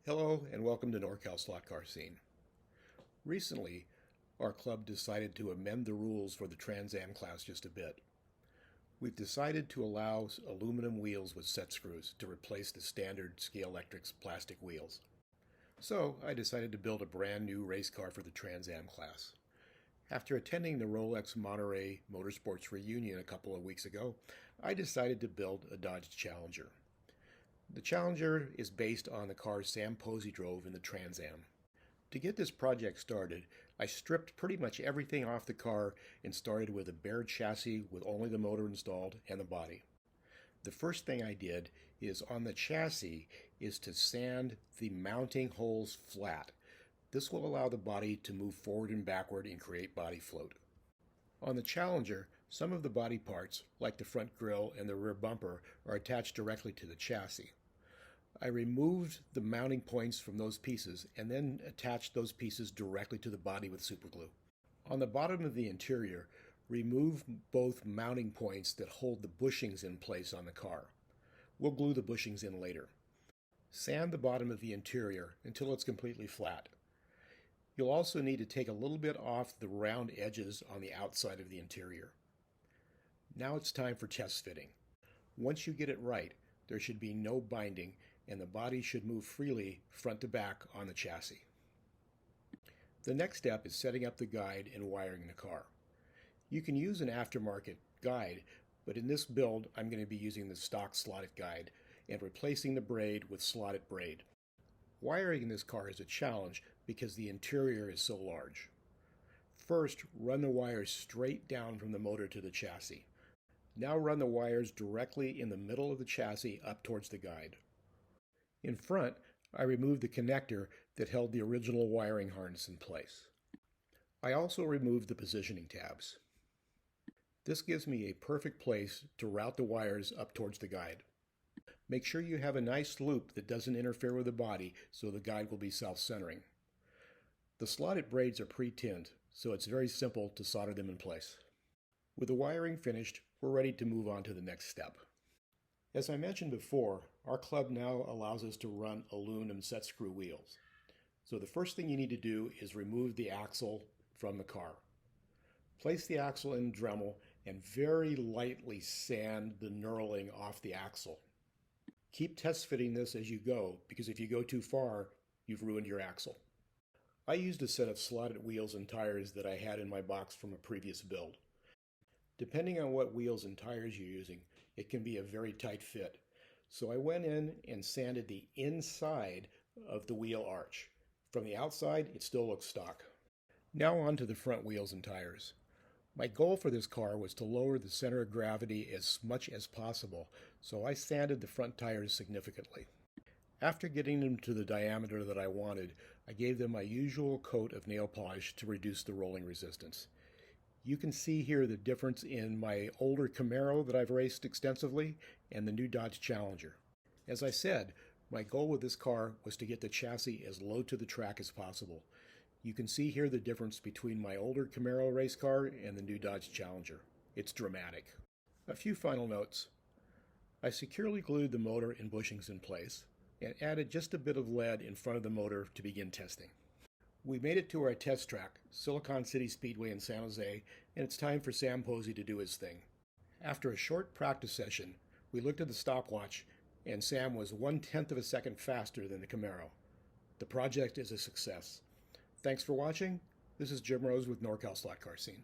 Hello and welcome to NorCal Slot Car Scene. Recently, our club decided to amend the rules for the TransAm class just a bit. We've decided to allow aluminum wheels with set screws to replace the standard Scalextric plastic wheels. So I decided to build a brand new race car for the TransAm class. After attending the Rolex Monterey Motorsports reunion a couple of weeks ago, I decided to build a Dodge Challenger. The Challenger is based on the car Sam Posey drove in the TransAm. To get this project started, I stripped pretty much everything off the car and started with a bare chassis with only the motor installed and the body. The first thing I did is on the chassis is to sand the mounting holes flat. This will allow the body to move forward and backward and create body float. On the Challenger, some of the body parts, like the front grille and the rear bumper, are attached directly to the chassis. I removed the mounting points from those pieces and then attached those pieces directly to the body with superglue. On the bottom of the interior, remove both mounting points that hold the bushings in place on the car. We'll glue the bushings in later. Sand the bottom of the interior until it's completely flat. You'll also need to take a little bit off the round edges on the outside of the interior. Now it's time for test fitting. Once you get it right, there should be no binding and the body should move freely front to back on the chassis. The next step is setting up the guide and wiring the car. You can use an aftermarket guide, but in this build I'm going to be using the stock slotted guide and replacing the braid with slotted braid. Wiring this car is a challenge because the interior is so large. First, run the wires straight down from the motor to the chassis. Now run the wires directly in the middle of the chassis up towards the guide. In front, I removed the connector that held the original wiring harness in place. I also removed the positioning tabs. This gives me a perfect place to route the wires up towards the guide. Make sure you have a nice loop that doesn't interfere with the body so the guide will be self-centering. The slotted braids are pre-tinned, so it's very simple to solder them in place. With the wiring finished, we're ready to move on to the next step. As I mentioned before, our club now allows us to run aluminum set screw wheels. So the first thing you need to do is remove the axle from the car. Place the axle in Dremel and very lightly sand the knurling off the axle. Keep test fitting this as you go, because if you go too far, you've ruined your axle. I used a set of slotted wheels and tires that I had in my box from a previous build. Depending on what wheels and tires you're using, it can be a very tight fit. So I went in and sanded the inside of the wheel arch. From the outside, it still looks stock. Now on to the front wheels and tires. My goal for this car was to lower the center of gravity as much as possible, so I sanded the front tires significantly. After getting them to the diameter that I wanted, I gave them my usual coat of nail polish to reduce the rolling resistance. You can see here the difference in my older Camaro that I've raced extensively and the new Dodge Challenger. As I said, my goal with this car was to get the chassis as low to the track as possible. You can see here the difference between my older Camaro race car and the new Dodge Challenger. It's dramatic. A few final notes. I securely glued the motor and bushings in place and added just a bit of lead in front of the motor to begin testing. We made it to our test track, Silicon City Speedway in San Jose, and it's time for Sam Posey to do his thing. After a short practice session, we looked at the stopwatch, and Sam was 1/10 of a second faster than the Camaro. The project is a success. Thanks for watching. This is Jim Rose with NorCal Slot Car Scene.